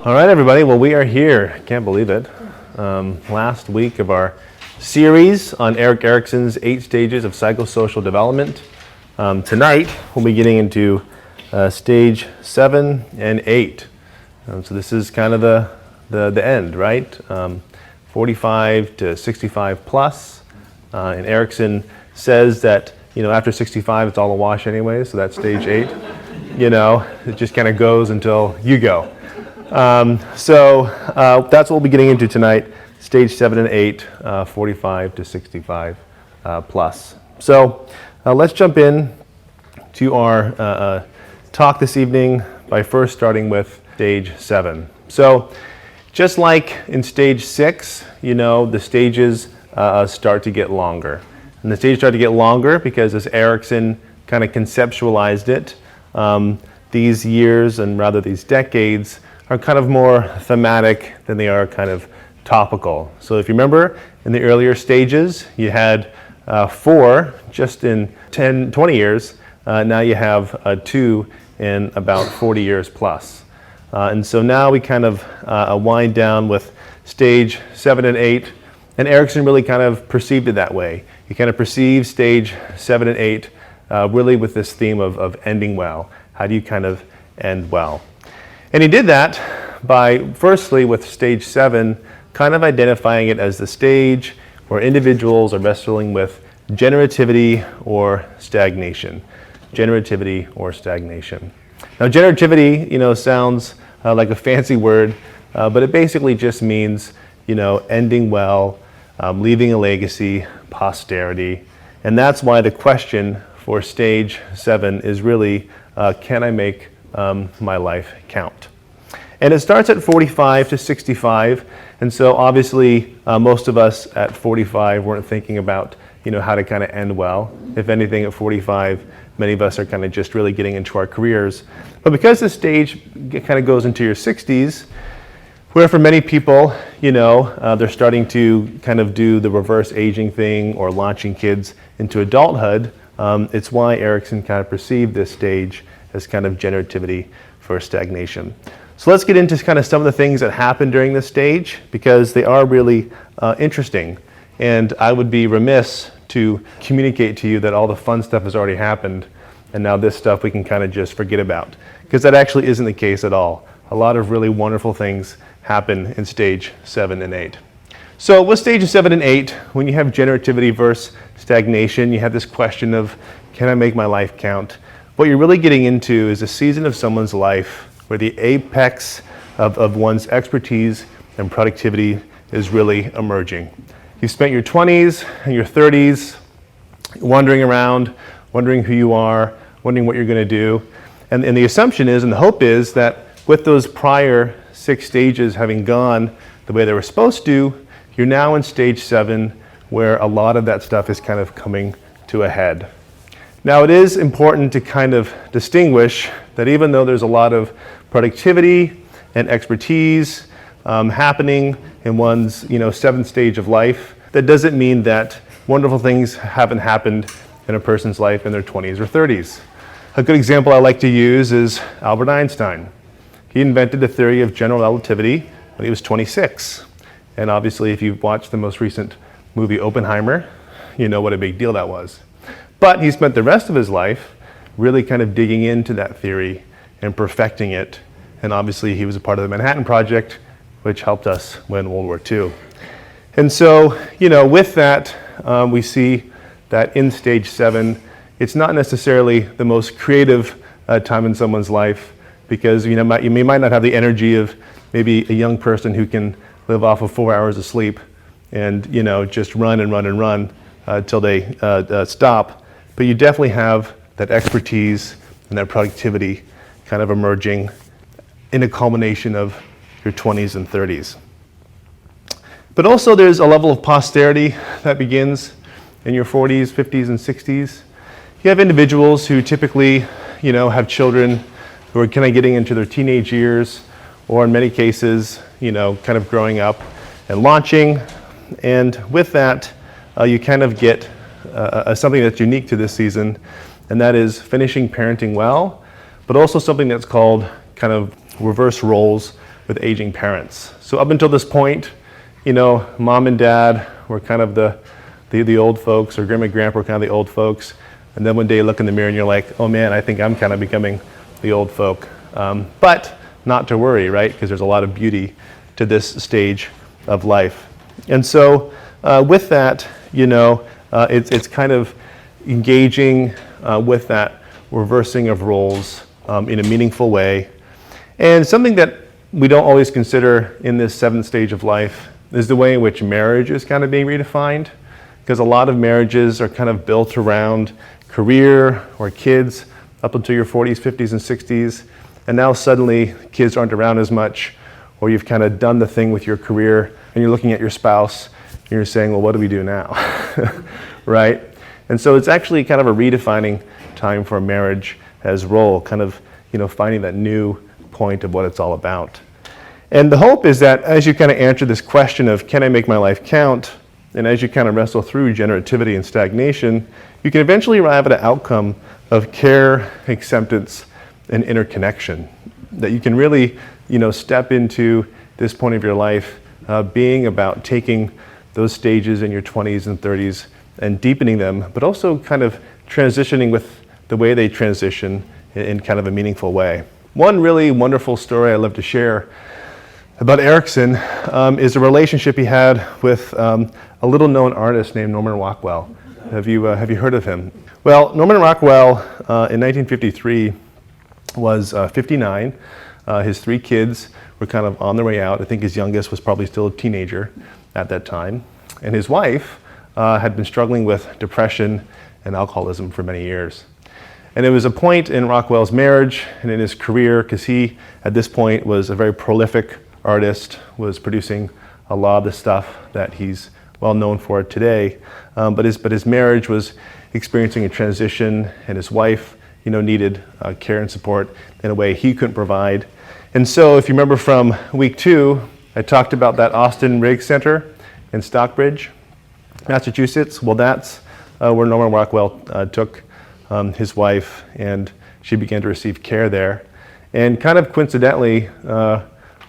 All right, everybody. Well, we are here. I can't believe it. Last week of our series on Erik Erikson's 8 stages of psychosocial development. Tonight, we'll be getting into stage 7 and 8. So this is kind of the end, right? 45 to 65 plus. And Erikson says that, after 65, it's all a wash anyway, so that's stage 8. It just kind of goes until you go. So that's what we'll be getting into tonight, stage 7 and 8, 45 to 65 plus. So let's jump in to our talk this evening by first starting with stage 7. So just like in stage 6, the stages start to get longer. And the stages start to get longer because as Erikson kind of conceptualized it, these years and rather these decades are kind of more thematic than they are kind of topical. So if you remember, in the earlier stages, you had 4 just in 10, 20 years. Now you have 2 in about 40 years plus. And so now we kind of wind down with stage 7 and 8. And Erikson really kind of perceived it that way. He kind of perceived stage 7 and 8 really with this theme of ending well. How do you kind of end well? And he did that by, firstly, with stage 7, kind of identifying it as the stage where individuals are wrestling with generativity or stagnation. Generativity or stagnation. Now, generativity, sounds like a fancy word, but it basically just means, ending well, leaving a legacy, posterity. And that's why the question for stage 7 is really, can I make my life count? And it starts at 45 to 65, and so obviously most of us at 45 weren't thinking about how to kind of end well. If anything, at 45, many of us are kind of just really getting into our careers. But because this stage kind of goes into your 60s, where for many people, they're starting to kind of do the reverse aging thing or launching kids into adulthood, it's why Erikson kind of perceived this stage as kind of generativity for stagnation. So let's get into kind of some of the things that happen during this stage because they are really interesting. And I would be remiss to communicate to you that all the fun stuff has already happened and now this stuff we can kind of just forget about because that actually isn't the case at all. A lot of really wonderful things happen in stage 7 and 8. So with stages 7 and 8, when you have generativity versus stagnation, you have this question of, can I make my life count? What you're really getting into is a season of someone's life where the apex of one's expertise and productivity is really emerging. You've spent your 20s and your 30s wandering around, wondering who you are, wondering what you're going to do. And the assumption is, and the hope is, that with those prior 6 stages having gone the way they were supposed to, you're now in stage 7 where a lot of that stuff is kind of coming to a head. Now it is important to kind of distinguish that even though there's a lot of productivity and expertise happening in one's 7th stage of life, that doesn't mean that wonderful things haven't happened in a person's life in their 20s or 30s. A good example I like to use is Albert Einstein. He invented the theory of general relativity when he was 26. And obviously if you've watched the most recent movie Oppenheimer, you know what a big deal that was. But he spent the rest of his life really kind of digging into that theory and perfecting it. And obviously he was a part of the Manhattan Project, which helped us win World War II. And so, with that, we see that in stage 7, it's not necessarily the most creative time in someone's life because you might not have the energy of maybe a young person who can live off of 4 hours of sleep and just run and run and run till they stop. But you definitely have that expertise and that productivity kind of emerging in a culmination of your 20s and 30s. But also there's a level of posterity that begins in your 40s, 50s, and 60s. You have individuals who typically, have children who are kind of getting into their teenage years, or in many cases, kind of growing up and launching. And with that, you kind of get something that's unique to this season, and that is finishing parenting well, but also something that's called kind of reverse roles with aging parents. So up until this point, mom and dad were kind of the old folks, or grandma and grandpa were kind of the old folks. And then one day you look in the mirror and you're like, oh man, I think I'm kind of becoming the old folk. But not to worry, right? Because there's a lot of beauty to this stage of life. And so with that, it's kind of engaging with that reversing of roles in a meaningful way. And something that we don't always consider in this seventh stage of life is the way in which marriage is kind of being redefined. Because a lot of marriages are kind of built around career or kids up until your 40s, 50s, and 60s. And now suddenly kids aren't around as much, or you've kind of done the thing with your career and you're looking at your spouse and you're saying, well, what do we do now? Right? And so it's actually kind of a redefining time for marriage as role, kind of, finding that new point of what it's all about. And the hope is that as you kind of answer this question of, can I make my life count? And as you kind of wrestle through generativity and stagnation, you can eventually arrive at an outcome of care, acceptance, and interconnection. That you can really, step into this point of your life being about taking those stages in your 20s and 30s and deepening them, but also kind of transitioning with the way they transition in kind of a meaningful way. One really wonderful story I love to share about Erickson is a relationship he had with a little-known artist named Norman Rockwell. Have you heard of him? Well, Norman Rockwell in 1953 was 59. His 3 kids were kind of on their way out. I think his youngest was probably still a teenager at that time. And his wife had been struggling with depression and alcoholism for many years. And it was a point in Rockwell's marriage and in his career, because he, at this point, was a very prolific artist, was producing a lot of the stuff that he's well known for today. But his marriage was experiencing a transition, and his wife, needed care and support in a way he couldn't provide. And so, if you remember from week 2, I talked about that Austin Riggs Center in Stockbridge, Massachusetts. Well, that's where Norman Rockwell took his wife, and she began to receive care there. And kind of coincidentally,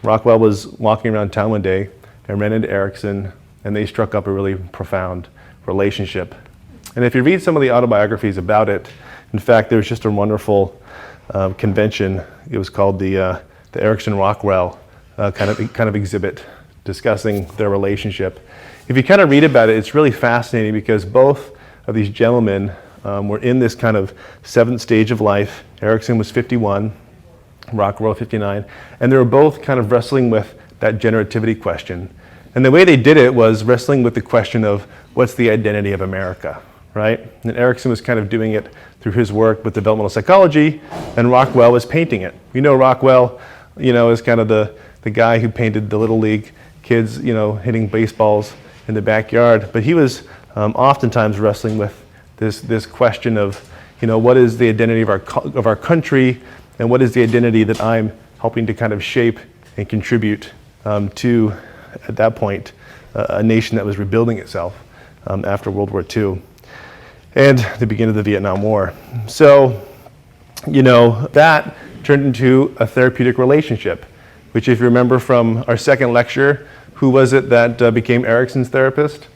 Rockwell was walking around town one day and ran into Erickson, and they struck up a really profound relationship. And if you read some of the autobiographies about it, in fact, there was just a wonderful convention. It was called the Erickson Rockwell kind of exhibit, discussing their relationship. If you kind of read about it, it's really fascinating, because both of these gentlemen were in this kind of seventh stage of life. Erickson was 51, Rockwell 59, and they were both kind of wrestling with that generativity question. And the way they did it was wrestling with the question of, what's the identity of America, right? And Erickson was kind of doing it through his work with developmental psychology, and Rockwell was painting it. Rockwell, is kind of the guy who painted the Little League kids, hitting baseballs in the backyard. But he was oftentimes wrestling with this question of, what is the identity of our country, and what is the identity that I'm helping to kind of shape and contribute to, at that point, a nation that was rebuilding itself after World War II and the beginning of the Vietnam War. So, that turned into a therapeutic relationship, which, if you remember from our second lecture, who was it that became Erickson's therapist?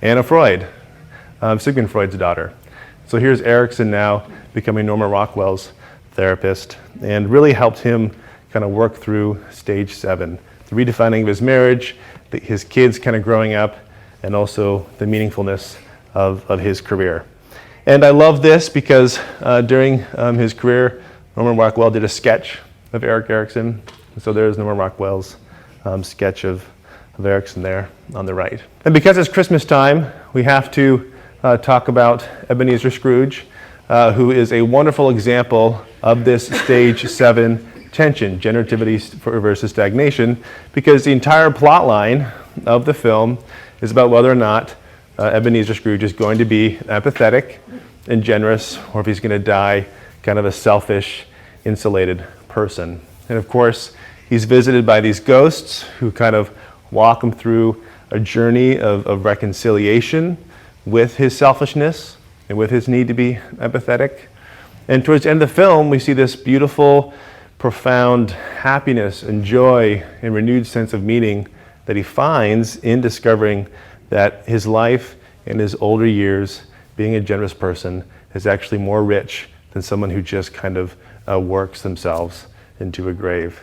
Anna Freud, Sigmund Freud's daughter. So here's Erickson now becoming Norman Rockwell's therapist, and really helped him kind of work through stage 7, the redefining of his marriage, his kids kind of growing up, and also the meaningfulness of his career. And I love this because during his career, Norman Rockwell did a sketch of Erik Erikson. And so there's Norman Rockwell's sketch of Erikson there on the right. And because it's Christmas time, we have to talk about Ebenezer Scrooge, who is a wonderful example of this stage 7 tension, generativity versus stagnation, because the entire plot line of the film is about whether or not Ebenezer Scrooge is going to be empathetic and generous, or if he's going to die kind of a selfish, insulated person. And of course, he's visited by these ghosts who kind of walk him through a journey of reconciliation with his selfishness and with his need to be empathetic. And towards the end of the film, we see this beautiful, profound happiness and joy and renewed sense of meaning that he finds in discovering that his life in his older years, being a generous person, is actually more rich than someone who just kind of works themselves into a grave.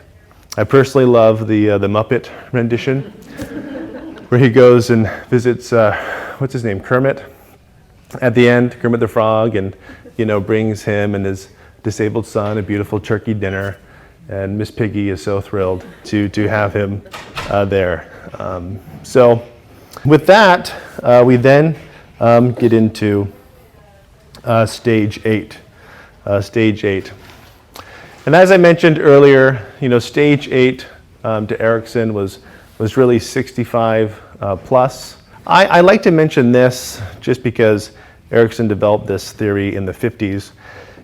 I personally love the Muppet rendition where he goes and visits, what's his name, Kermit, at the end, Kermit the Frog, and brings him and his disabled son a beautiful turkey dinner, and Miss Piggy is so thrilled to have him there. So with that, we then get into stage 8. Stage 8. And as I mentioned earlier, stage 8 to Erickson was really 65 plus. I like to mention this just because Erickson developed this theory in the 50s.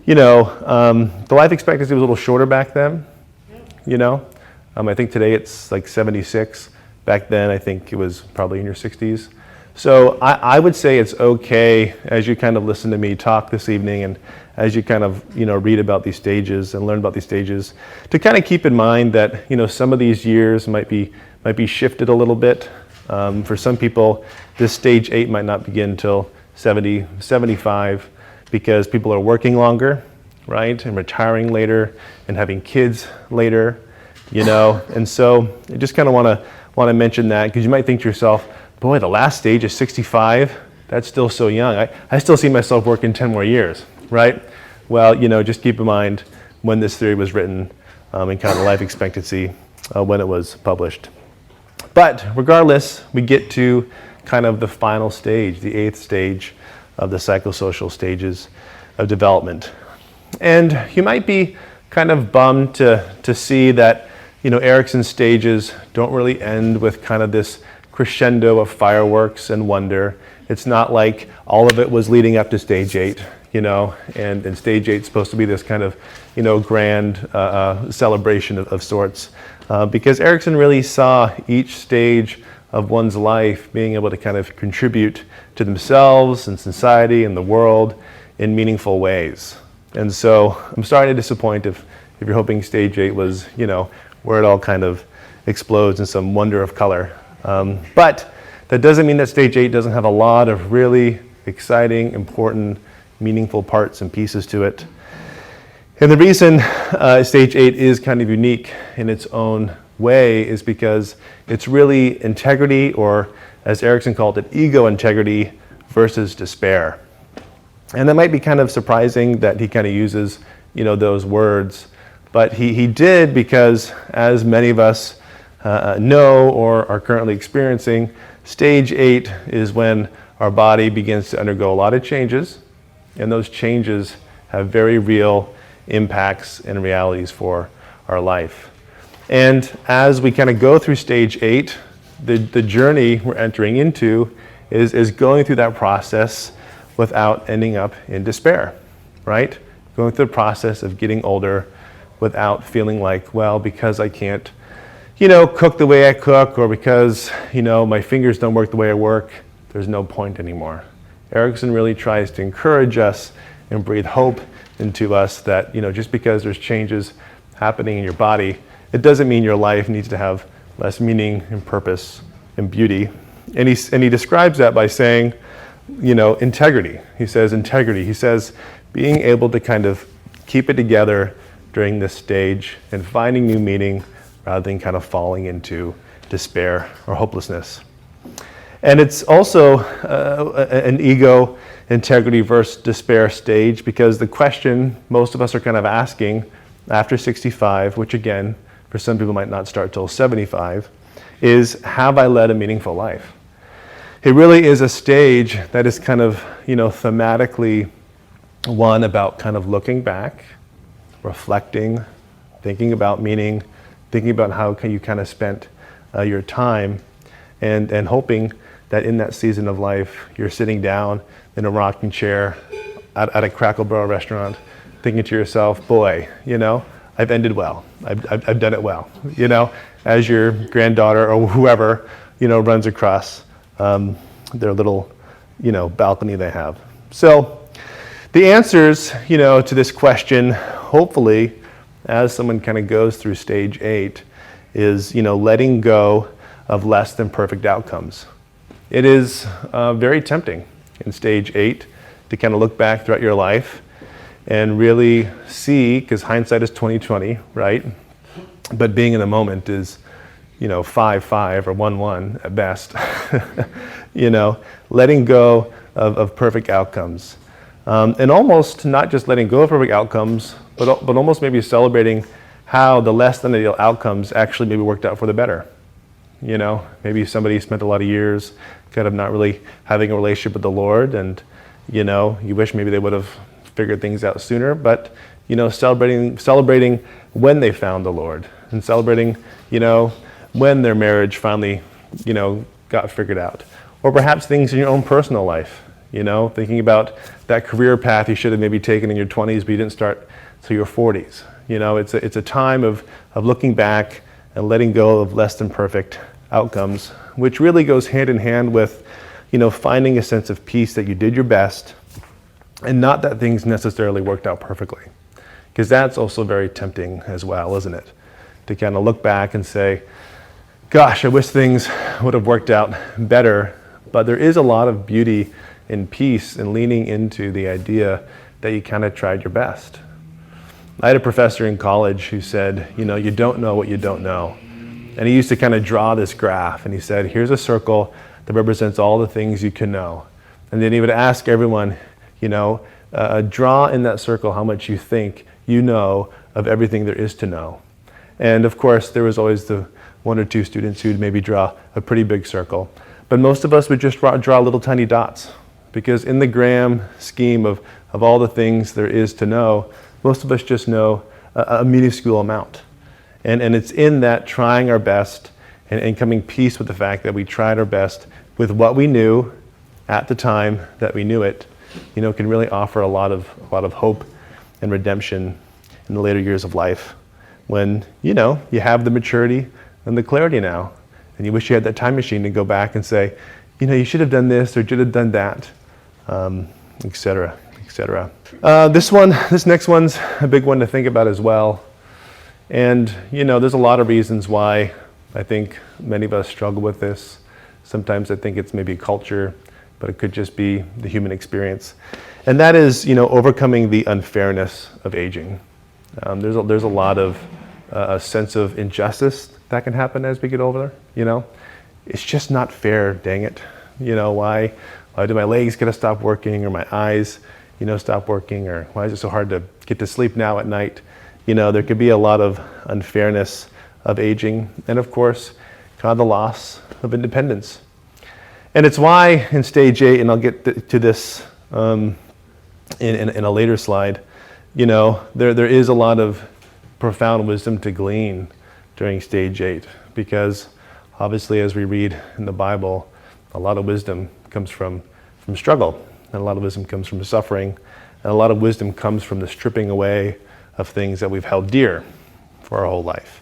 The life expectancy was a little shorter back then. I think today it's like 76. Back then, I think it was probably in your 60s. So I would say it's okay, as you kind of listen to me talk this evening and as you kind of read about these stages and learn about these stages, to kind of keep in mind that some of these years might be shifted a little bit. For some people, this stage 8 might not begin until 70, 75, because people are working longer, right, and retiring later and having kids later, and so I just kind of want to mention that, because you might think to yourself, boy, the last stage is 65. That's still so young. I still see myself working 10 more years, right? Well, just keep in mind when this theory was written and kind of life expectancy when it was published. But regardless, we get to kind of the final stage, the 8th stage of the psychosocial stages of development. And you might be kind of bummed to see that, Erickson's stages don't really end with kind of this crescendo of fireworks and wonder. It's not like all of it was leading up to stage 8, and stage 8 is supposed to be this kind of, grand celebration of sorts. Because Erickson really saw each stage of one's life being able to kind of contribute to themselves and society and the world in meaningful ways. And so I'm sorry to disappoint if you're hoping stage 8 was, where it all kind of explodes in some wonder of color. But that doesn't mean that stage 8 doesn't have a lot of really exciting, important, meaningful parts and pieces to it. And the reason stage 8 is kind of unique in its own way is because it's really integrity, or as Erickson called it, ego integrity versus despair. And that might be kind of surprising that he kind of uses, those words, but he did, because as many of us know or are currently experiencing, stage 8 is when our body begins to undergo a lot of changes, and those changes have very real impacts and realities for our life. And as we kind of go through stage 8, the journey we're entering into is going through that process without ending up in despair, right? Going through the process of getting older without feeling like, well, because I can't, cook the way I cook, or because, my fingers don't work the way I work, there's no point anymore. Erickson really tries to encourage us and breathe hope into us that, just because there's changes happening in your body, it doesn't mean your life needs to have less meaning and purpose and beauty. And he describes that by saying, integrity. He says integrity. He says being able to kind of keep it together during this stage and finding new meaning rather than kind of falling into despair or hopelessness. And it's also an ego integrity versus despair stage, because the question most of us are kind of asking after 65, which again, for some people might not start till 75, is, have I led a meaningful life? It really is a stage that is kind of, thematically one about kind of looking back, reflecting, thinking about meaning, thinking about how you kind of spent your time, and hoping that in that season of life, you're sitting down in a rocking chair at a Crackle Barrel restaurant, thinking to yourself, boy, I've ended well. I've done it well, as your granddaughter or whoever, runs across their little, balcony they have. So the answers, to this question, hopefully, as someone kind of goes through stage 8 is, letting go of less than perfect outcomes. It is very tempting in stage 8 to kind of look back throughout your life and really see, because hindsight is 20/20, right? But being in the moment is, 5/5 or 1/1 at best. Letting go of perfect outcomes. And almost not just letting go of perfect outcomes, but almost maybe celebrating how the less than ideal outcomes actually maybe worked out for the better. Maybe somebody spent a lot of years kind of not really having a relationship with the Lord, and you wish maybe they would have figured things out sooner, but celebrating when they found the Lord, and celebrating when their marriage finally got figured out, or perhaps things in your own personal life, thinking about that career path you should have maybe taken in your 20s but you didn't start till your 40s. It's a time of looking back and letting go of less than perfect outcomes, which really goes hand in hand with finding a sense of peace that you did your best, and not that things necessarily worked out perfectly. Because that's also very tempting as well, isn't it? To kind of look back and say, gosh, I wish things would have worked out better. But there is a lot of beauty and peace in leaning into the idea that you kind of tried your best. I had a professor in college who said, you don't know what you don't know. And he used to kind of draw this graph, and he said, here's a circle that represents all the things you can know. And then he would ask everyone, draw in that circle how much you think you know of everything there is to know. And of course, there was always the one or two students who'd maybe draw a pretty big circle. But most of us would just draw little tiny dots, because in the grand scheme of all the things there is to know, most of us just know a minuscule amount. And it's in that trying our best and coming peace with the fact that we tried our best with what we knew at the time that we knew it, can really offer a lot of hope and redemption in the later years of life, when, you have the maturity and the clarity now, and you wish you had that time machine to go back and say, you should have done this or should have done that, etc., etc. This next one's a big one to think about as well. And, there's a lot of reasons why I think many of us struggle with this. Sometimes I think it's maybe culture, but it could just be the human experience. And that is, overcoming the unfairness of aging. There's a lot of a sense of injustice that can happen as we get older. It's just not fair, dang it. Why do my legs gotta stop working, or my eyes, stop working, or why is it so hard to get to sleep now at night? There could be a lot of unfairness of aging, and of course, kind of the loss of independence. And it's why in stage 8, and I'll get to this in a later slide, there is a lot of profound wisdom to glean during stage 8, because obviously, as we read in the Bible, a lot of wisdom comes from struggle, and a lot of wisdom comes from suffering, and a lot of wisdom comes from the stripping away of things that we've held dear for our whole life.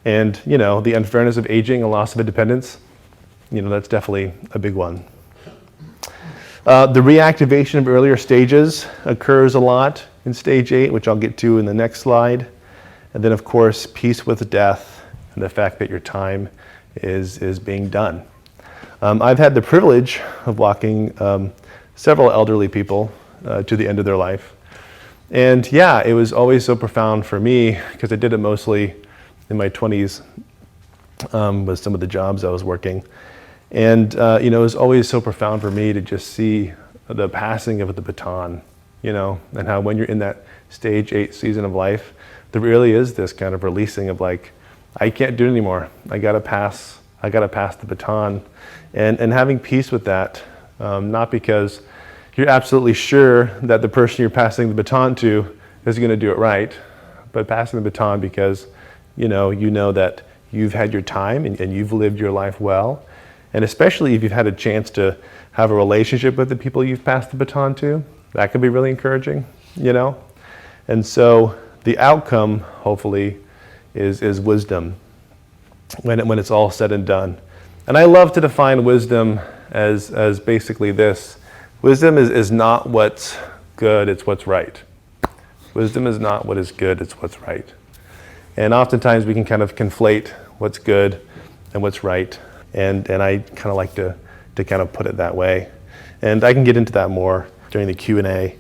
And, the unfairness of aging, a loss of independence, that's definitely a big one. The reactivation of earlier stages occurs a lot in stage 8, which I'll get to in the next slide. And then, of course, peace with death and the fact that your time is being done. I've had the privilege of walking several elderly people to the end of their life. And yeah, it was always so profound for me, because I did it mostly in my 20s with some of the jobs I was working. And it was always so profound for me to just see the passing of the baton, and how when you're in that stage 8 season of life, there really is this kind of releasing of like, I can't do it anymore. I gotta pass the baton, and having peace with that, not because you're absolutely sure that the person you're passing the baton to is going to do it right, but passing the baton because you know that you've had your time and you've lived your life well, and especially if you've had a chance to have a relationship with the people you've passed the baton to, that could be really encouraging, And so the outcome, hopefully, is wisdom when it's all said and done. And I love to define wisdom as basically this. Wisdom is not what's good, it's what's right. Wisdom is not what is good, it's what's right. And oftentimes we can kind of conflate what's good and what's right. And I kind of like to kind of put it that way. And I can get into that more during the Q&A.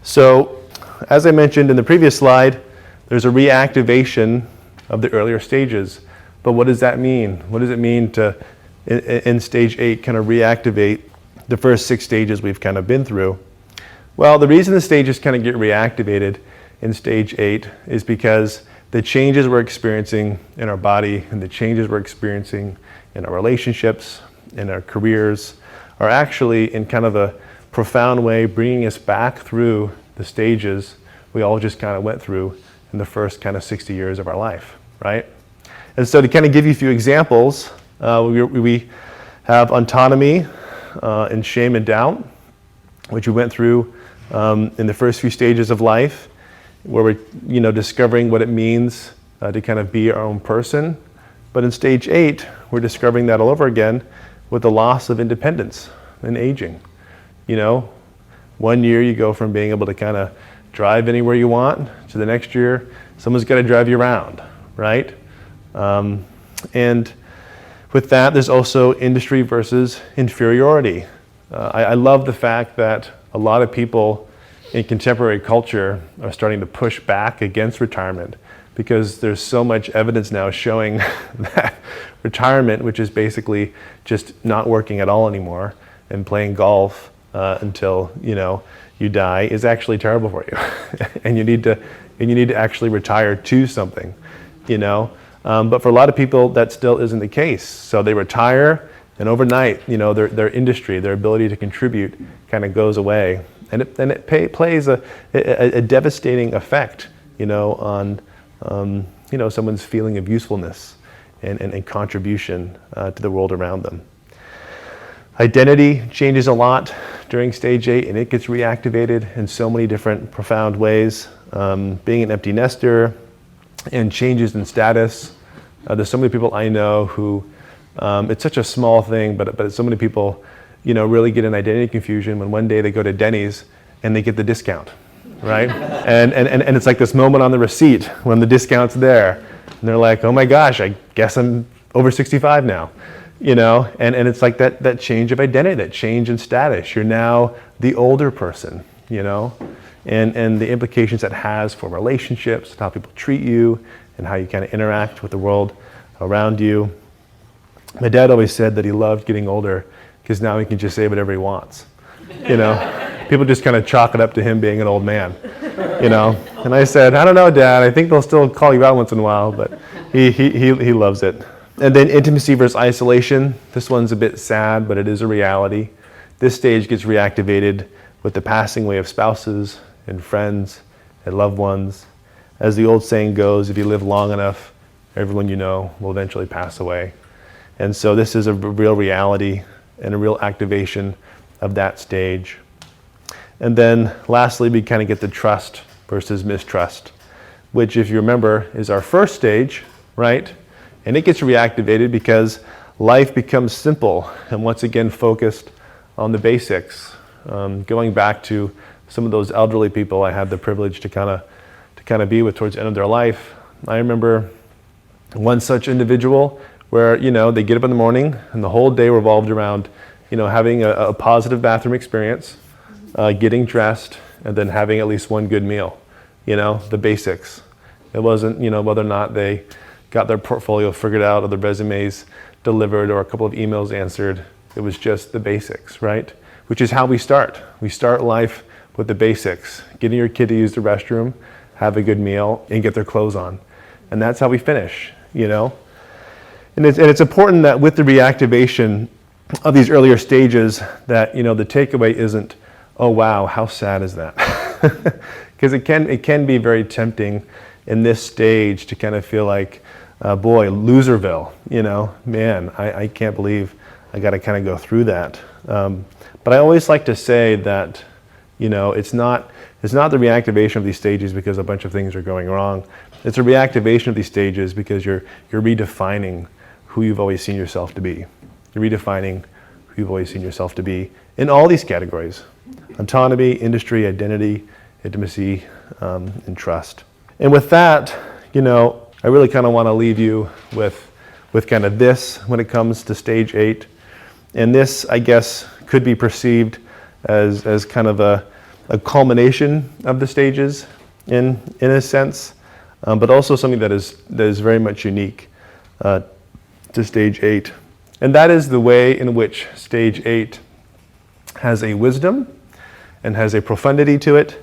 So, as I mentioned in the previous slide, there's a reactivation of the earlier stages. But what does that mean? What does it mean to, in stage 8, kind of reactivate the first 6 stages we've kind of been through? Well, the reason the stages kind of get reactivated in stage 8 is because the changes we're experiencing in our body and the changes we're experiencing in our relationships, in our careers, are actually in kind of a profound way bringing us back through the stages we all just kind of went through in the first kind of 60 years of our life, right? And so to kind of give you a few examples, we have autonomy and shame and doubt, which we went through in the first few stages of life, where we're discovering what it means to kind of be our own person. But in stage 8, we're discovering that all over again with the loss of independence and aging. One year you go from being able to kind of drive anywhere you want to the next year someone's got to drive you around, right? And with that, there's also industry versus inferiority. I love the fact that a lot of people in contemporary culture are starting to push back against retirement, because there's so much evidence now showing that retirement, which is basically just not working at all anymore and playing golf until you die, is actually terrible for you. and you need to actually retire to something, But for a lot of people, that still isn't the case. So they retire, and overnight, their industry, their ability to contribute, kind of goes away, and it plays a devastating effect, on someone's feeling of usefulness and contribution to the world around them. Identity changes a lot during stage 8, and it gets reactivated in so many different profound ways. Being an empty nester and changes in status. There's so many people I know who, it's such a small thing, but so many people, really get an identity confusion when one day they go to Denny's and they get the discount, right? and it's like this moment on the receipt when the discount's there, and they're like, oh my gosh, I guess I'm over 65 now. And it's like that change of identity, that change in status. You're now the older person, and the implications that has for relationships, how people treat you, and how you kind of interact with the world around you. My dad always said that he loved getting older because now he can just say whatever he wants. People just kind of chalk it up to him being an old man, And I said, I don't know, Dad, I think they'll still call you out once in a while, but he loves it. And then intimacy versus isolation. This one's a bit sad, but it is a reality. This stage gets reactivated with the passing away of spouses and friends and loved ones. As the old saying goes, if you live long enough, everyone you know will eventually pass away. And so this is a real reality and a real activation of that stage. And then lastly, we kind of get the trust versus mistrust, which, if you remember, is our first stage, right? And it gets reactivated because life becomes simple and once again focused on the basics. Going back to some of those elderly people I had the privilege to kind of be with towards the end of their life. I remember one such individual where, they get up in the morning and the whole day revolved around, having a positive bathroom experience, getting dressed, and then having at least one good meal, the basics. It wasn't, whether or not they got their portfolio figured out or the resumes delivered or a couple of emails answered. It was just the basics, right? Which is how we start. We start life with the basics. Getting your kid to use the restroom, have a good meal, and get their clothes on. And that's how we finish, And it's important that with the reactivation of these earlier stages that, the takeaway isn't, oh wow, how sad is that? Because it can be very tempting in this stage to kind of feel like, boy, loserville, man, I can't believe I got to kind of go through that. But I always like to say that, it's not the reactivation of these stages because a bunch of things are going wrong. It's a reactivation of these stages because you're redefining who you've always seen yourself to be. You're redefining who you've always seen yourself to be in all these categories: autonomy, industry, identity, intimacy, and trust. And with that, I really kind of want to leave you with kind of this when it comes to stage 8. And this, I guess, could be perceived as kind of a culmination of the stages in a sense, but also something that is very much unique to stage 8. And that is the way in which stage 8 has a wisdom and has a profundity to it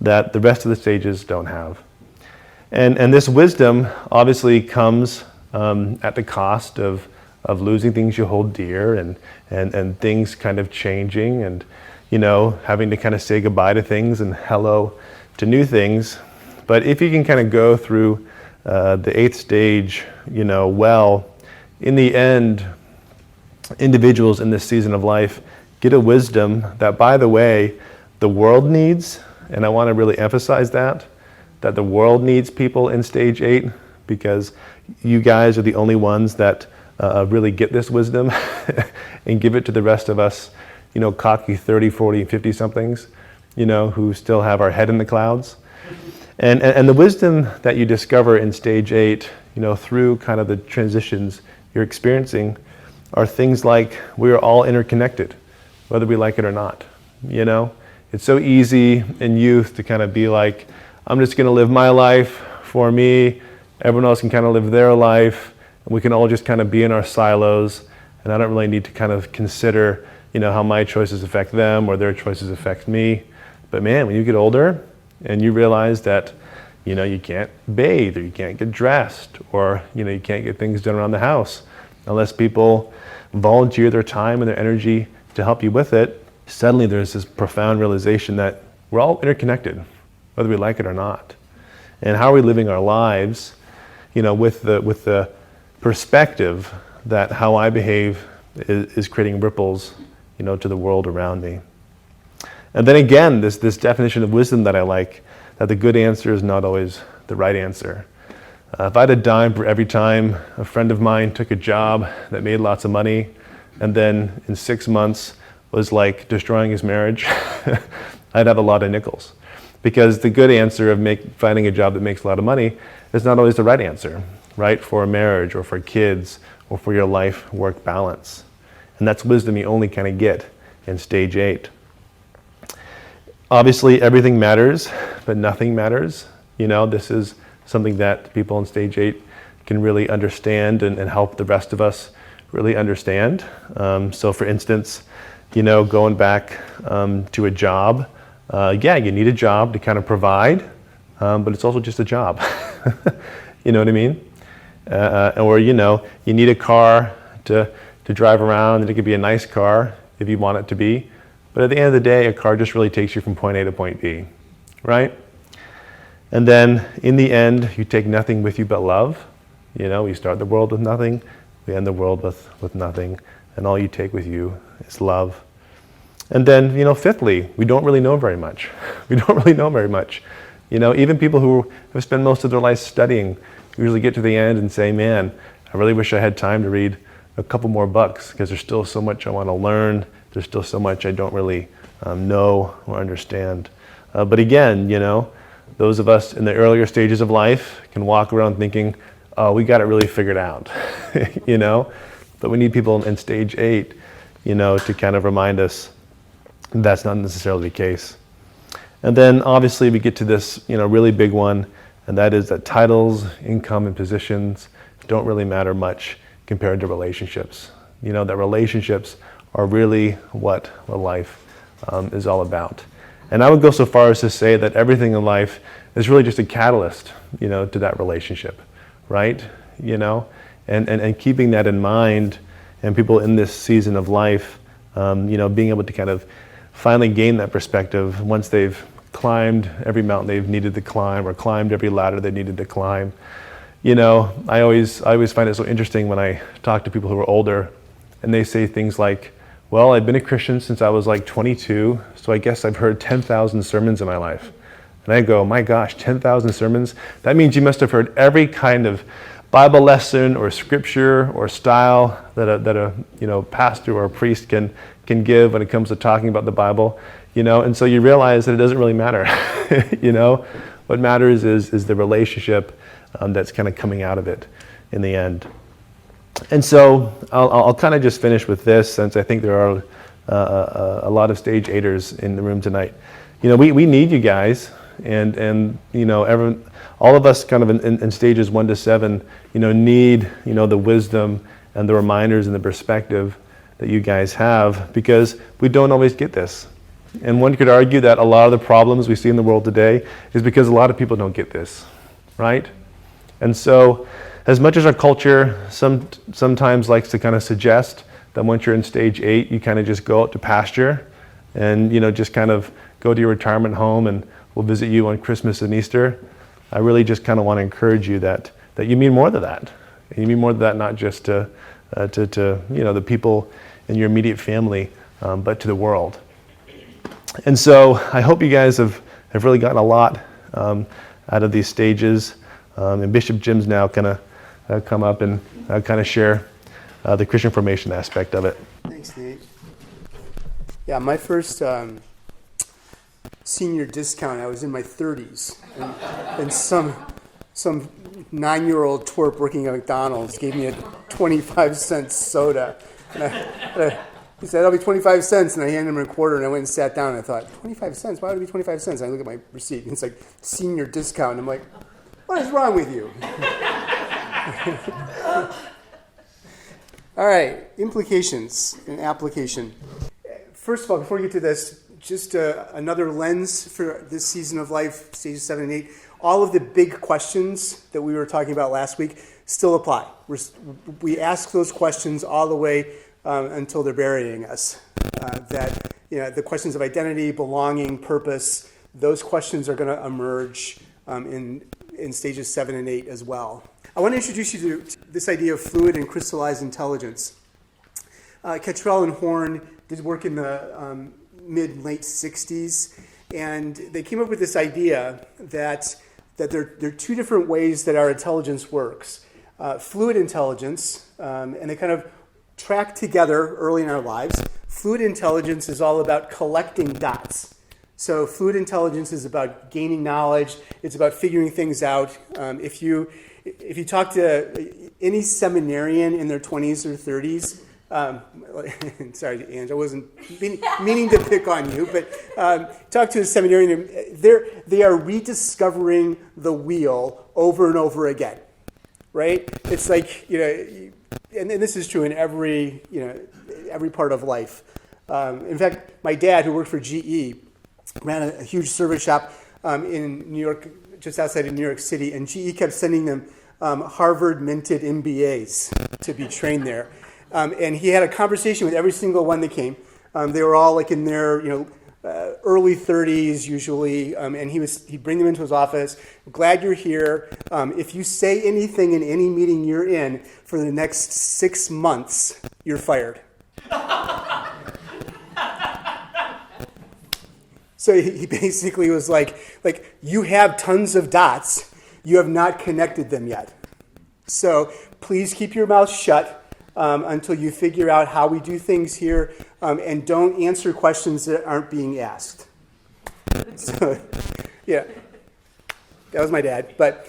that the rest of the stages don't have. And this wisdom obviously comes at the cost of losing things you hold dear and things kind of changing and, having to kind of say goodbye to things and hello to new things. But if you can kind of go through the 8th stage, well, in the end, individuals in this season of life get a wisdom that, by the way, the world needs. And I want to really emphasize that the world needs people in stage 8, because you guys are the only ones that really get this wisdom and give it to the rest of us, cocky 30, 40, 50 somethings, who still have our head in the clouds. And the wisdom that you discover in stage 8, through kind of the transitions you're experiencing, are things like we are all interconnected, whether we like it or not. It's so easy in youth to kind of be like, I'm just going to live my life for me. Everyone else can kind of live their life, and we can all just kind of be in our silos. And I don't really need to kind of consider, how my choices affect them or their choices affect me. But man, when you get older and you realize that, you can't bathe or you can't get dressed or, you can't get things done around the house unless people volunteer their time and their energy to help you with it, suddenly there's this profound realization that we're all interconnected, whether we like it or not. And how are we living our lives, with the perspective that how I behave is creating ripples, to the world around me. And then again, this definition of wisdom that I like, that the good answer is not always the right answer. If I had a dime for every time a friend of mine took a job that made lots of money and then in 6 months was like destroying his marriage, I'd have a lot of nickels. Because the good answer of finding a job that makes a lot of money is not always the right answer, right? For a marriage or for kids or for your life-work balance. And that's wisdom you only kind of get in stage 8. Obviously, everything matters, but nothing matters. This is something that people in stage 8 can really understand and help the rest of us really understand. So for instance, going back to a job, you need a job to kind of provide, but it's also just a job. You know what I mean? Or, you need a car to drive around, and it could be a nice car if you want it to be. But at the end of the day, a car just really takes you from point A to point B, right? And then in the end, you take nothing with you but love. We start the world with nothing, we end the world with nothing, and all you take with you is love. And then, fifthly, we don't really know very much. We don't really know very much. Even people who have spent most of their life studying usually get to the end and say, man, I really wish I had time to read a couple more books because there's still so much I want to learn. There's still so much I don't really know or understand. But again, those of us in the earlier stages of life can walk around thinking, oh, we got it really figured out, But we need people in stage 8, to kind of remind us that's not necessarily the case. And then obviously we get to this, really big one, and that is that titles, income, and positions don't really matter much compared to relationships. That relationships are really what life is all about. And I would go so far as to say that everything in life is really just a catalyst, to that relationship, right? And keeping that in mind, and people in this season of life, being able to kind of finally gain that perspective once they've climbed every mountain they've needed to climb or climbed every ladder they needed to climb. I always find it so interesting when I talk to people who are older and they say things like, well, I've been a Christian since I was like 22, so I guess I've heard 10,000 sermons in my life. And I go, my gosh, 10,000 sermons? That means you must have heard every kind of Bible lesson or scripture or style that a pastor or a priest can give when it comes to talking about the Bible, and so you realize that it doesn't really matter. What matters is the relationship that's kind of coming out of it in the end. And so I'll kind of just finish with this, since I think there are a lot of stage 8ers in the room tonight. We need you guys, and all of us kind of in stages 1 to 7, need the wisdom and the reminders and the perspective that you guys have, because we don't always get this. And one could argue that a lot of the problems we see in the world today is because a lot of people don't get this, right? And so, as much as our culture sometimes likes to kind of suggest that once you're in stage 8, you kind of just go out to pasture and, just kind of go to your retirement home and we'll visit you on Christmas and Easter, I really just kind of want to encourage you that you mean more than that. And you mean more than that, not just to the people in your immediate family, but to the world. And so I hope you guys have really gotten a lot out of these stages. And Bishop Jim's now going to come up and kind of share the Christian formation aspect of it. Thanks, Nate. Yeah, my first senior discount, I was in my 30s, and some 9-year-old twerp working at McDonald's gave me a 25-cent soda. And he said, "That'll be 25 cents," and I handed him a quarter, and I went and sat down, and I thought, 25 cents? Why would it be 25 cents? And I look at my receipt, and it's like senior discount, and I'm like, what is wrong with you? All right, implications and application. First of all, before we get to this, just another lens for this season of life, stages 7 and 8. All of the big questions that we were talking about last week still apply. We ask those questions all the way until they're burying us. The questions of identity, belonging, purpose, those questions are going to emerge in stages 7 and 8 as well. I want to introduce you to this idea of fluid and crystallized intelligence. Cathedral and Horn did work in the mid-late 60s, and they came up with this idea that there are two different ways that our intelligence works. Fluid intelligence, and they kind of track together early in our lives. Fluid intelligence is all about collecting dots. So fluid intelligence is about gaining knowledge. It's about figuring things out. If you talk to any seminarian in their 20s or 30s, sorry, Ange, I wasn't meaning to pick on you, but talk to a seminarian. They are rediscovering the wheel over and over again, right? It's like, and this is true in every part of life. In fact, my dad, who worked for GE, ran a huge service shop in New York, just outside of New York City, and GE kept sending them Harvard-minted MBAs to be trained there. And he had a conversation with every single one that came. They were all like in their early 30s usually, and he'd bring them into his office. "Glad you're here. If you say anything in any meeting you're in for the next 6 months, you're fired." So he basically was like, you have tons of dots. You have not connected them yet. So please keep your mouth shut until you figure out how we do things here, and don't answer questions that aren't being asked. So, yeah, that was my dad. But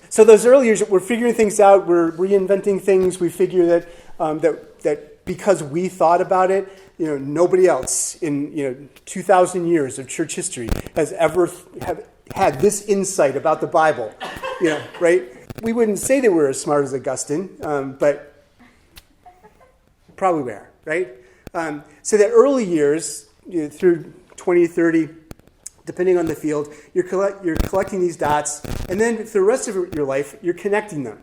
so those early years, we're figuring things out. We're reinventing things. We figure that because we thought about it, nobody else in 2,000 years of church history has ever had this insight about the Bible. Right? We wouldn't say that we're as smart as Augustine, but probably we are, right? So that early years, through 20, 30, depending on the field, you're collecting these dots, and then for the rest of your life, you're connecting them.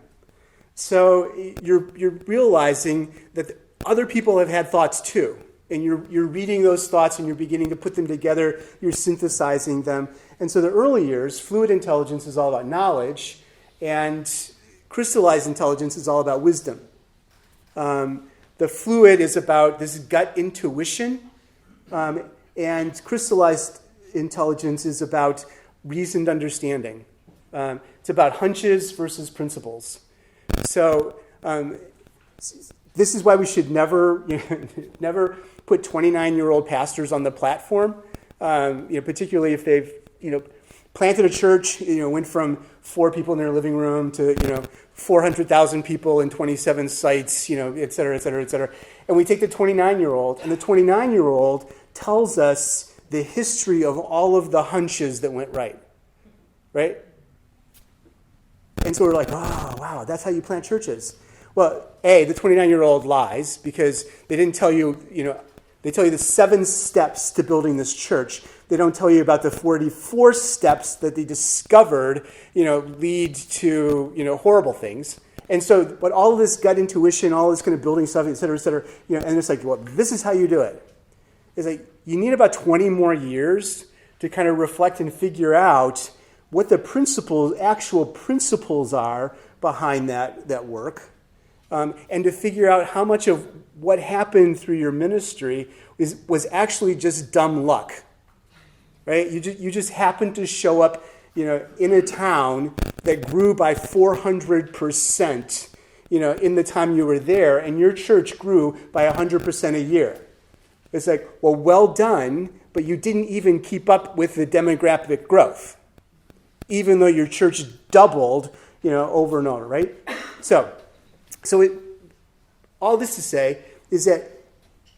So you're realizing that other people have had thoughts too, and you're reading those thoughts, and you're beginning to put them together, you're synthesizing them. And so the early years, fluid intelligence is all about knowledge, and crystallized intelligence is all about wisdom. The fluid is about this gut intuition, and crystallized intelligence is about reasoned understanding. It's about hunches versus principles. So this is why we should never put 29-year-old pastors on the platform, particularly if they've planted a church, went from 4 people in their living room to, 400,000 people in 27 sites, et cetera, et cetera, et cetera. And we take the 29-year-old, and the 29-year-old tells us the history of all of the hunches that went right? And so we're like, oh, wow, that's how you plant churches. Well, the 29-year-old lies because they didn't tell you, they tell you the 7 steps to building this church. They don't tell you about the 44 steps that they discovered, lead to, horrible things. And so, but all of this gut intuition, all this kind of building stuff, et cetera, and it's like, well, this is how you do it. It's like, you need about 20 more years to kind of reflect and figure out what the actual principles are behind that work. And to figure out how much of what happened through your ministry was actually just dumb luck, right? You just happened to show up, in a town that grew by 400%, in the time you were there, and your church grew by 100% a year. It's like, well done, but you didn't even keep up with the demographic growth, even though your church doubled, over and over, right? So all this to say is that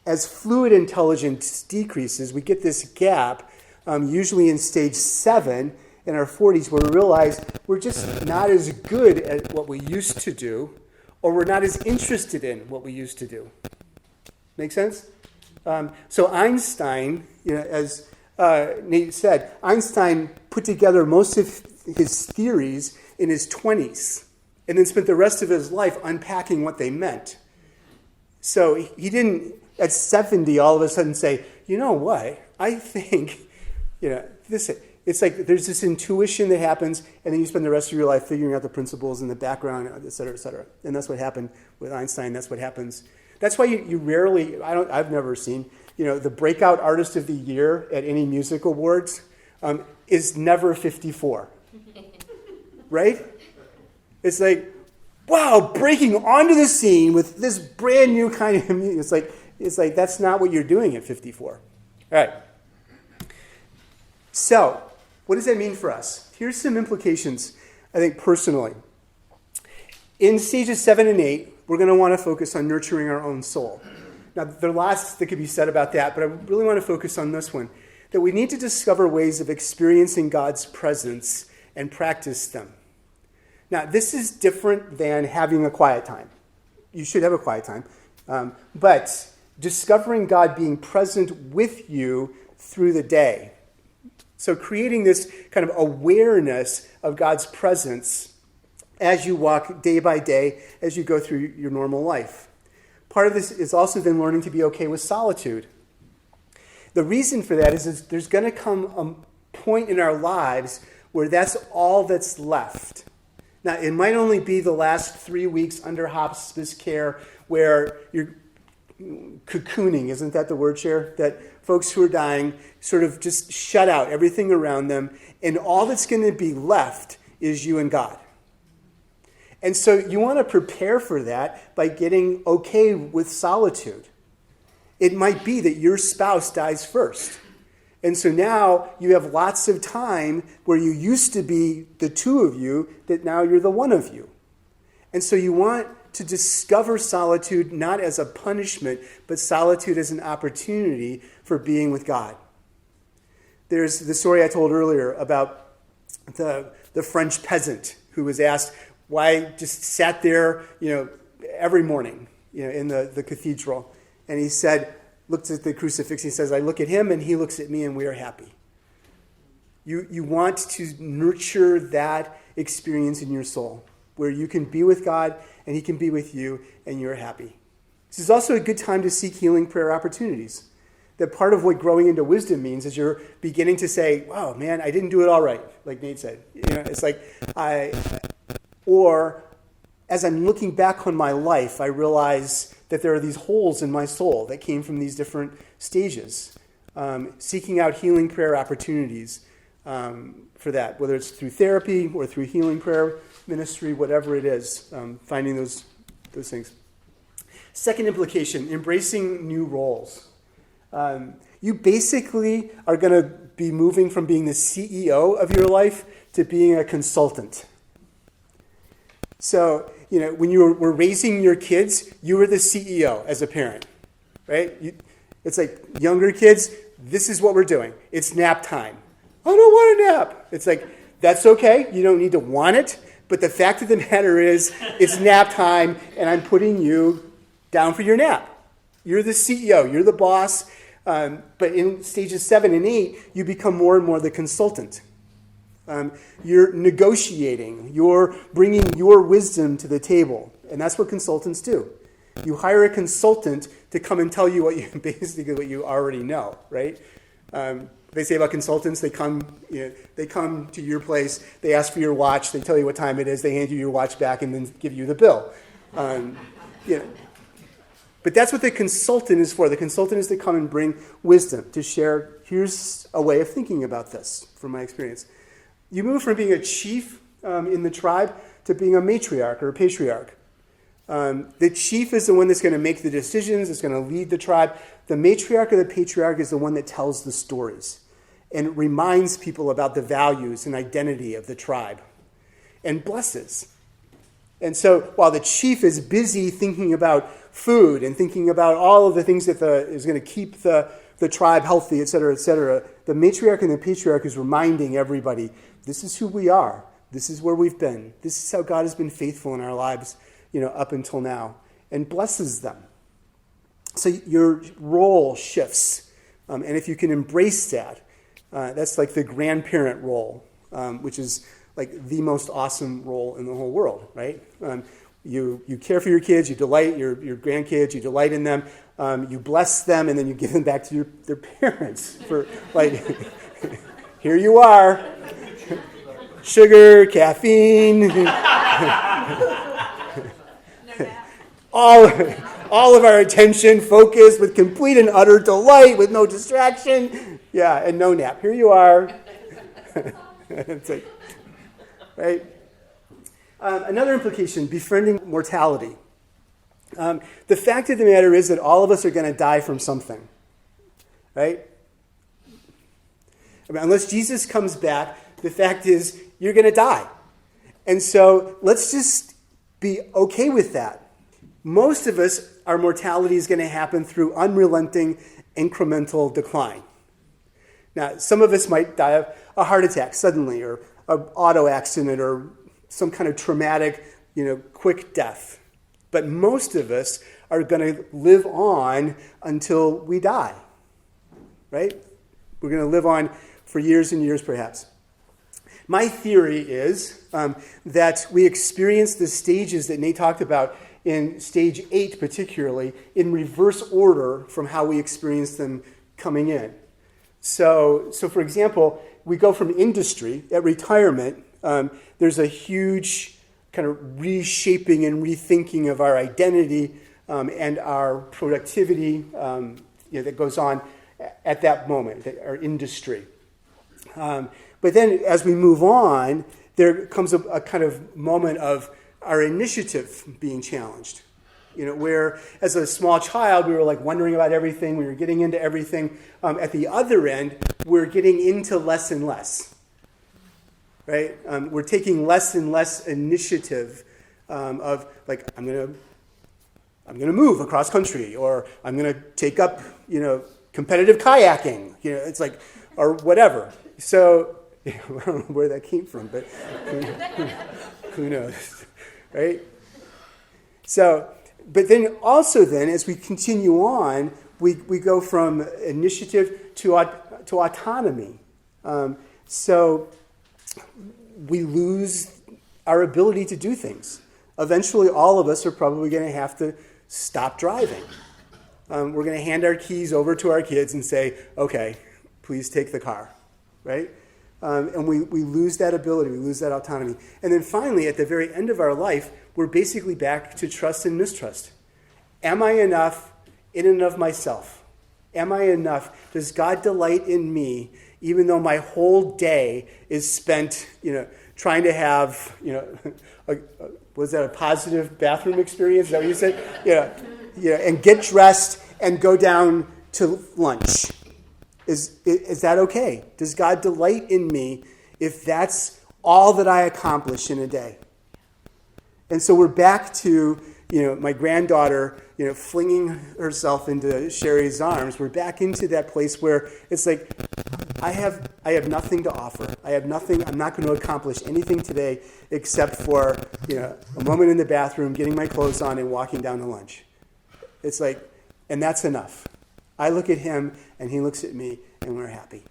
as fluid intelligence decreases, we get this gap, usually in stage 7 in our 40s, where we realize we're just not as good at what we used to do, or we're not as interested in what we used to do. Make sense? So Einstein, as Nate said, Einstein put together most of his theories in his 20s, and then spent the rest of his life unpacking what they meant. So he didn't, at 70, all of a sudden say, you know what, I think, this. It's like there's this intuition that happens, and then you spend the rest of your life figuring out the principles and the background, et cetera, et cetera. And that's what happened with Einstein. That's what happens. That's why you rarely, I've never seen, the breakout artist of the year at any music awards is never 54. Right? It's like, wow, breaking onto the scene with this brand new kind of music. It's like that's not what you're doing at 54. All right. So, what does that mean for us? Here's some implications, I think, personally. In stages 7 and 8, we're going to want to focus on nurturing our own soul. Now, there are lots that could be said about that, but I really want to focus on this one, that we need to discover ways of experiencing God's presence and practice them. Now, this is different than having a quiet time. You should have a quiet time. But discovering God being present with you through the day. So creating this kind of awareness of God's presence as you walk day by day, as you go through your normal life. Part of this is also then learning to be okay with solitude. The reason for that is there's going to come a point in our lives where that's all that's left. Now, it might only be the last 3 weeks under hospice care where you're cocooning, isn't that the word, Cher? That folks who are dying sort of just shut out everything around them, and all that's going to be left is you and God. And so you want to prepare for that by getting okay with solitude. It might be that your spouse dies first. And so now you have lots of time where you used to be the two of you, that now you're the one of you. And so you want to discover solitude not as a punishment, but solitude as an opportunity for being with God. There's the story I told earlier about the French peasant who was asked why just sat there, every morning, in the cathedral. And he said, looked at the crucifix, he says, I look at him and he looks at me and we are happy. You want to nurture that experience in your soul, where you can be with God and he can be with you and you're happy. This is also a good time to seek healing prayer opportunities. That part of what growing into wisdom means is you're beginning to say, wow, man, I didn't do it all right, like Nate said. It's like or as I'm looking back on my life, I realize that there are these holes in my soul that came from these different stages. Seeking out healing prayer opportunities for that, whether it's through therapy or through healing prayer ministry, whatever it is, finding those things. Second implication, embracing new roles. You basically are going to be moving from being the CEO of your life to being a consultant. So, when you were raising your kids, you were the CEO as a parent, right? It's like younger kids, this is what we're doing. It's nap time. I don't want a nap. It's like, that's okay. You don't need to want it. But the fact of the matter is, it's nap time, and I'm putting you down for your nap. You're the CEO. You're the boss. But in stages 7 and 8, you become more and more the consultant. You're negotiating. You're bringing your wisdom to the table. And that's what consultants do. You hire a consultant to come and tell you basically what you already know, right? They say about consultants, they come to your place, they ask for your watch, they tell you what time it is, they hand you your watch back and then give you the bill. But that's what the consultant is for. The consultant is to come and bring wisdom, to share, here's a way of thinking about this, from my experience. You move from being a chief in the tribe to being a matriarch or a patriarch. The chief is the one that's going to make the decisions, that's going to lead the tribe. The matriarch or the patriarch is the one that tells the stories and reminds people about the values and identity of the tribe and blesses. And so while the chief is busy thinking about food and thinking about all of the things that is going to keep the tribe healthy, et cetera, the matriarch and the patriarch is reminding everybody, this is who we are. This is where we've been. This is how God has been faithful in our lives, up until now, and blesses them. So your role shifts. And if you can embrace that, that's like the grandparent role, which is like the most awesome role in the whole world, right? You care for your kids, you delight your grandkids, you delight in them, you bless them, and then you give them back to their parents for here you are, sugar, caffeine, all of our attention focused with complete and utter delight, with no distraction, and no nap. Here you are. It's like, right? Another implication, befriending mortality. The fact of the matter is that all of us are going to die from something, right? Unless Jesus comes back, the fact is you're going to die. And so let's just be okay with that. Most of us, our mortality is going to happen through unrelenting, incremental decline. Now, some of us might die of a heart attack suddenly, or an auto accident, or some kind of traumatic, quick death. But most of us are going to live on until we die, right? We're going to live on for years and years, perhaps. My theory is that we experience the stages that Nate talked about in stage 8 particularly, in reverse order from how we experience them coming in. So for example, we go from industry at retirement. There's a huge kind of reshaping and rethinking of our identity and our productivity that goes on at that moment, our industry. But then as we move on, there comes a kind of moment of our initiative being challenged. Where as a small child, we were like wondering about everything, we were getting into everything. At the other end, we're getting into less and less. Right? We're taking less and less initiative of like, I'm gonna move across country, or I'm gonna take up, competitive kayaking. It's like, or whatever. So I don't know where that came from, but who knows, right? So, but then also as we continue on, we go from initiative to autonomy. So we lose our ability to do things. Eventually, all of us are probably going to have to stop driving. We're going to hand our keys over to our kids and say, okay, please take the car, right? And we lose that ability, we lose that autonomy. And then finally, at the very end of our life, we're basically back to trust and mistrust. Am I enough in and of myself? Am I enough? Does God delight in me, even though my whole day is spent, trying to have, was that a positive bathroom experience? Is that what you said? And get dressed and go down to lunch. Is that okay? Does God delight in me if that's all that I accomplish in a day? And so we're back to, my granddaughter, flinging herself into Sherry's arms. We're back into that place where it's like, I have nothing to offer. I have nothing. I'm not going to accomplish anything today except for, a moment in the bathroom, getting my clothes on, and walking down to lunch. It's like, and that's enough. I look at him, and he looks at me, and we're happy.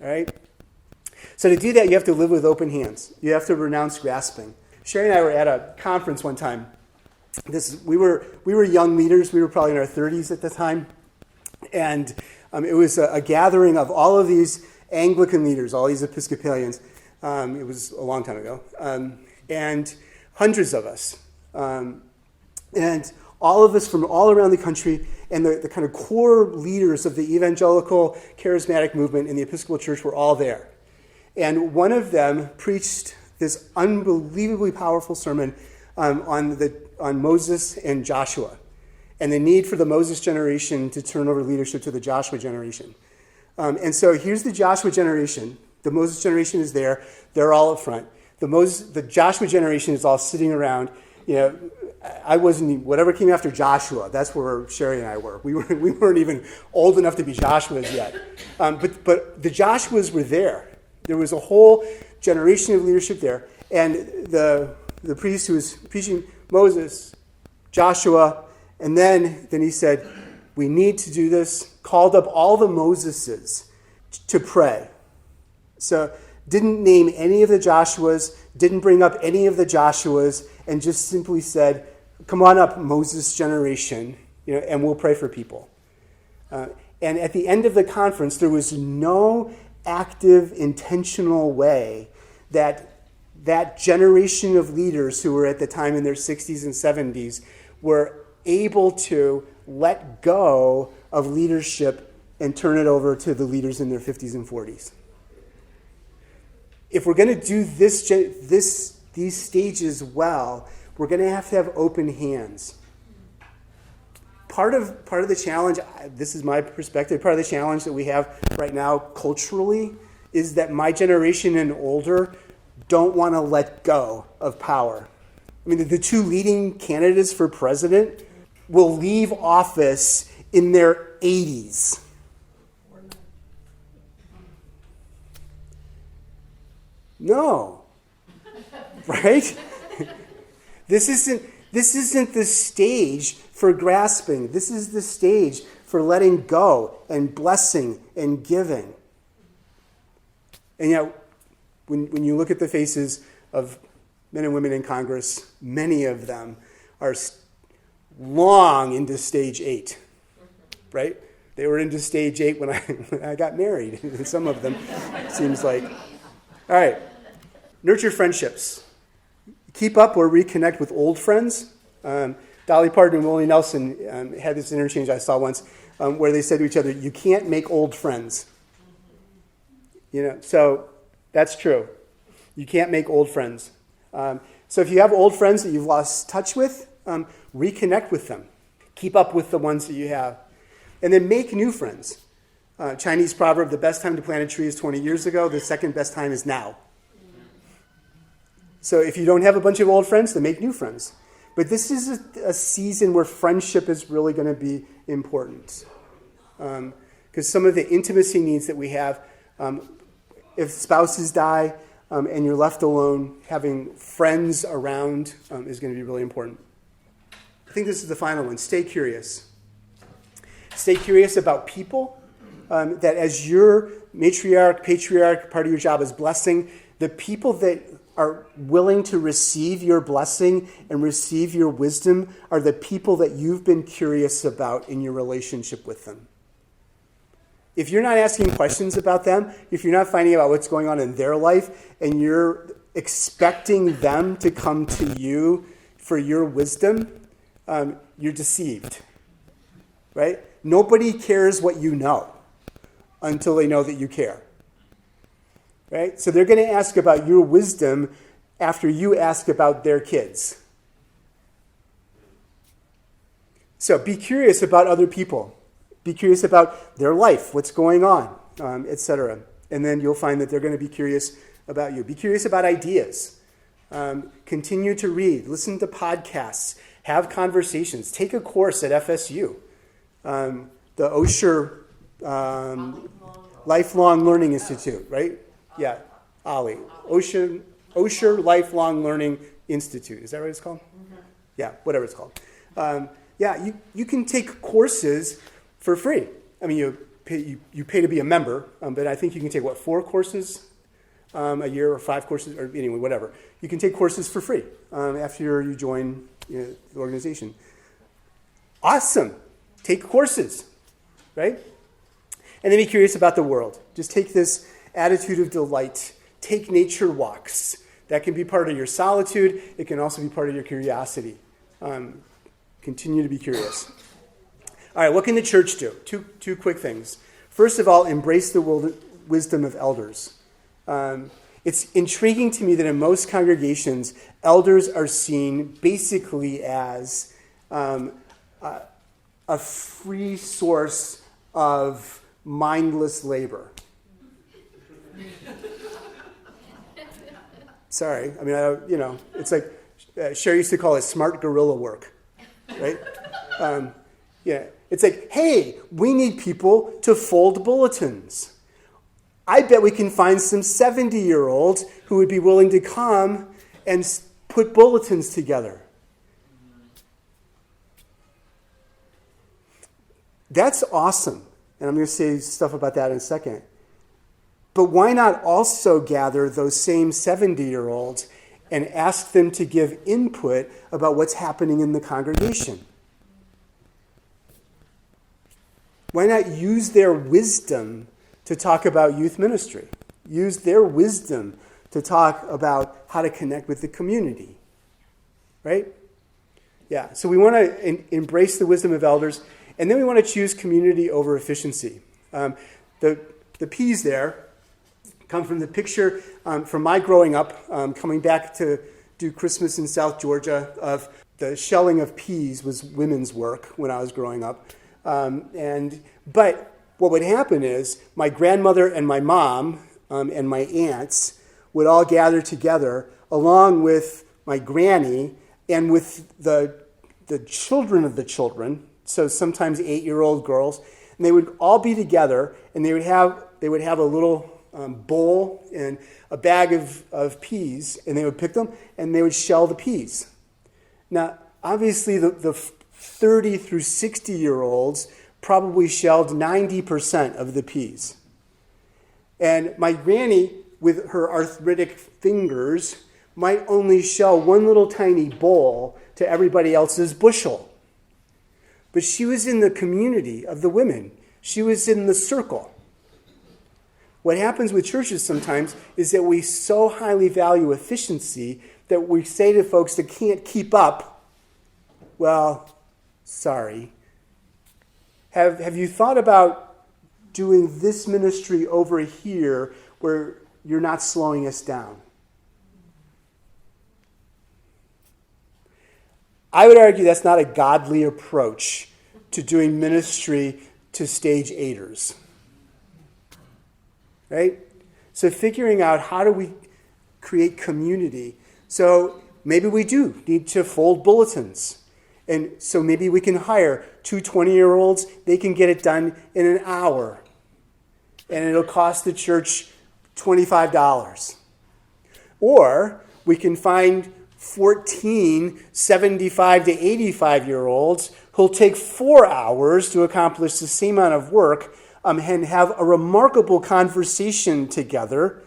All right? So to do that, you have to live with open hands. You have to renounce grasping. Sherry and I were at a conference one time. We were young leaders. We were probably in our 30s at the time. And it was a gathering of all of these Anglican leaders, all these Episcopalians. It was a long time ago. And hundreds of us. And all of us from all around the country, and the kind of core leaders of the evangelical charismatic movement in the Episcopal Church were all there. And one of them preached this unbelievably powerful sermon on Moses and Joshua, and the need for the Moses generation to turn over leadership to the Joshua generation. And so here's the Joshua generation. The Moses generation is there. They're all up front. The Joshua generation is all sitting around. I wasn't, whatever came after Joshua, that's where Sherry and I were. We weren't even old enough to be Joshuas yet. But the Joshuas were there. There was a whole generation of leadership there. And the priest who was preaching Moses, Joshua, and then he said, we need to do this, called up all the Moseses to pray. So didn't name any of the Joshuas, didn't bring up any of the Joshuas, and just simply said, come on up, Moses generation, and we'll pray for people. And at the end of the conference, there was no active, intentional way that generation of leaders who were at the time in their 60s and 70s were able to let go of leadership and turn it over to the leaders in their 50s and 40s. If we're going to do these stages well, we're going to have open hands. Part of the challenge, this is my perspective, part of the challenge that we have right now culturally is that my generation and older don't want to let go of power. I mean, the two leading candidates for president will leave office in their 80s. No. Right? This isn't the stage for grasping. This is the stage for letting go and blessing and giving. And yet, when you look at the faces of men and women in Congress, many of them are long into stage 8, right? They were into stage 8 when I got married. Some of them, seems like. All right, nurture friendships. Keep up or reconnect with old friends. Dolly Parton and Willie Nelson had this interchange I saw once where they said to each other, you can't make old friends. So that's true. You can't make old friends. So if you have old friends that you've lost touch with, reconnect with them. Keep up with the ones that you have. And then make new friends. Chinese proverb, the best time to plant a tree is 20 years ago. The second best time is now. So if you don't have a bunch of old friends, then make new friends. But this is a season where friendship is really going to be important. Because some of the intimacy needs that we have, if spouses die and you're left alone, having friends around is going to be really important. I think this is the final one. Stay curious. Stay curious about people. That as your matriarch, patriarch, part of your job is blessing, the people that are willing to receive your blessing and receive your wisdom are the people that you've been curious about in your relationship with them. If you're not asking questions about them, if you're not finding out what's going on in their life, and you're expecting them to come to you for your wisdom, you're deceived, right? Nobody cares what you know until they know that you care. Right? So they're going to ask about your wisdom after you ask about their kids. So be curious about other people. Be curious about their life, what's going on, etc. And then you'll find that they're going to be curious about you. Be curious about ideas. Continue to read, listen to podcasts, have conversations. Take a course at FSU. The Osher Lifelong Learning Institute, right? Yeah, Ollie. Osher Lifelong Learning Institute. Is that what it's called? Mm-hmm. Yeah, whatever it's called. You can take courses for free. I mean, you pay to be a member, but I think you can take, 4 courses a year or 5 courses, or anyway, whatever. You can take courses for free after you join the organization. Awesome. Take courses, right? And then be curious about the world. Just take this attitude of delight. Take nature walks. That can be part of your solitude. It can also be part of your curiosity. Continue to be curious. All right, what can the church do? Two quick things. First of all, embrace the wisdom of elders. It's intriguing to me that in most congregations, elders are seen basically as a free source of mindless labor. Sorry, I mean, it's like Sherry used to call it smart guerrilla work, right? It's like, hey, we need people to fold bulletins. I bet we can find some 70-year-olds who would be willing to come and put bulletins together. That's awesome. And I'm going to say stuff about that in a second. But why not also gather those same 70-year-olds and ask them to give input about what's happening in the congregation? Why not use their wisdom to talk about youth ministry? Use their wisdom to talk about how to connect with the community, right? Yeah, so we want to embrace the wisdom of elders, and then we want to choose community over efficiency. The P's there come from the picture from my growing up, coming back to do Christmas in South Georgia, of the shelling of peas was women's work when I was growing up. But what would happen is my grandmother and my mom and my aunts would all gather together along with my granny and with the children of the children, so sometimes 8-year-old girls, and they would all be together, and they would have a little bowl and a bag of peas, and they would pick them and they would shell the peas. Now, obviously, the 30 through 60-year-olds probably shelled 90% of the peas. And my granny, with her arthritic fingers, might only shell one little tiny bowl to everybody else's bushel. But she was in the community of the women. She was in the circle. What happens with churches sometimes is that we so highly value efficiency that we say to folks that can't keep up, well, sorry. Have you thought about doing this ministry over here where you're not slowing us down? I would argue that's not a godly approach to doing ministry to stage 8ers. Right? So figuring out how do we create community. So maybe we do need to fold bulletins. And so maybe we can hire 2 20-year-olds. They can get it done in an hour. And it'll cost the church $25. Or we can find 14 75 to 85-year-olds who'll take 4 hours to accomplish the same amount of work and have a remarkable conversation together,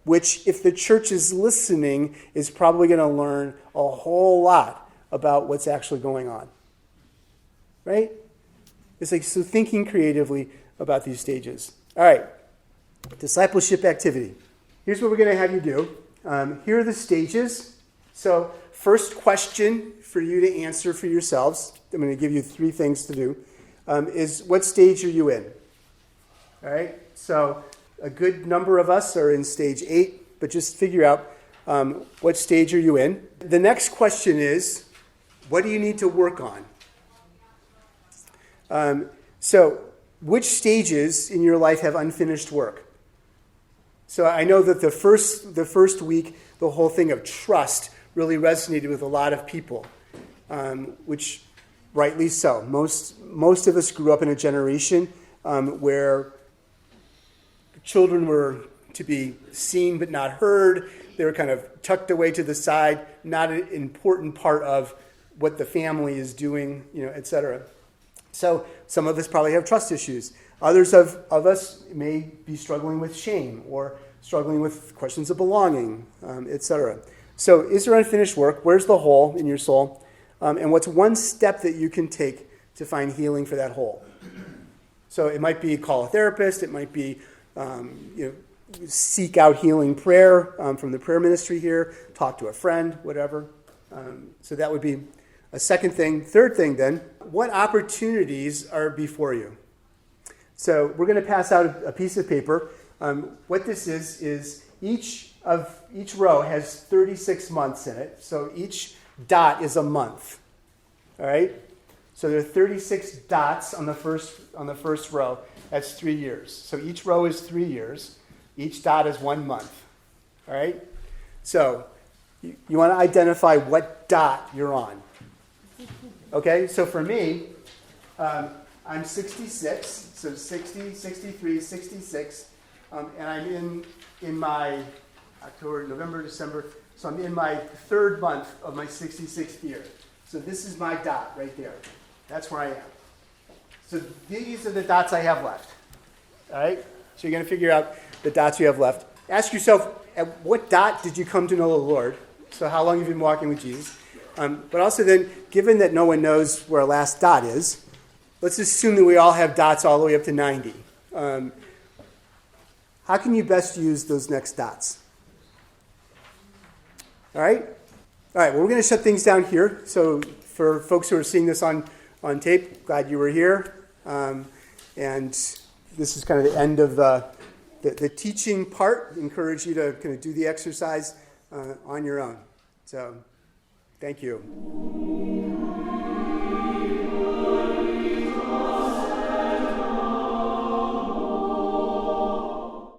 which, if the church is listening, is probably going to learn a whole lot about what's actually going on. Right? It's like, so thinking creatively about these stages. All right. Discipleship activity. Here's what we're going to have you do. Here are the stages. So first question for you to answer for yourselves, I'm going to give you 3 things to do, is what stage are you in? All right? So a good number of us are in stage 8, but just figure out what stage are you in. The next question is, what do you need to work on? So which stages in your life have unfinished work? So I know that the first week, the whole thing of trust really resonated with a lot of people, which rightly so. Most of us grew up in a generation where children were to be seen but not heard. They were kind of tucked away to the side, not an important part of what the family is doing, et cetera. So some of us probably have trust issues. Others of us may be struggling with shame or struggling with questions of belonging, et cetera. So is there unfinished work? Where's the hole in your soul? And what's one step that you can take to find healing for that hole? So it might be call a therapist. It might be seek out healing prayer from the prayer ministry here. Talk to a friend, whatever. So that would be a second thing. Third thing then, what opportunities are before you? So we're going to pass out a piece of paper. What this is each row has 36 months in it. So each dot is a month. All right? So there are 36 dots on the first row. That's 3 years. So each row is 3 years. Each dot is 1 month. All right? So you want to identify what dot you're on. Okay? So for me, I'm 66. So 60, 63, 66. And I'm in my October, November, December. So I'm in my third month of my 66th year. So this is my dot right there. That's where I am. So these are the dots I have left. All right? So you're going to figure out the dots you have left. Ask yourself, at what dot did you come to know the Lord? So how long have you been walking with Jesus? But also then, given that no one knows where our last dot is, let's assume that we all have dots all the way up to 90. How can you best use those next dots? All right? All right, well, we're going to shut things down here. So for folks who are seeing this on tape, glad you were here. And this is kind of the end of the teaching part. I encourage you to kind of do the exercise on your own. So thank you.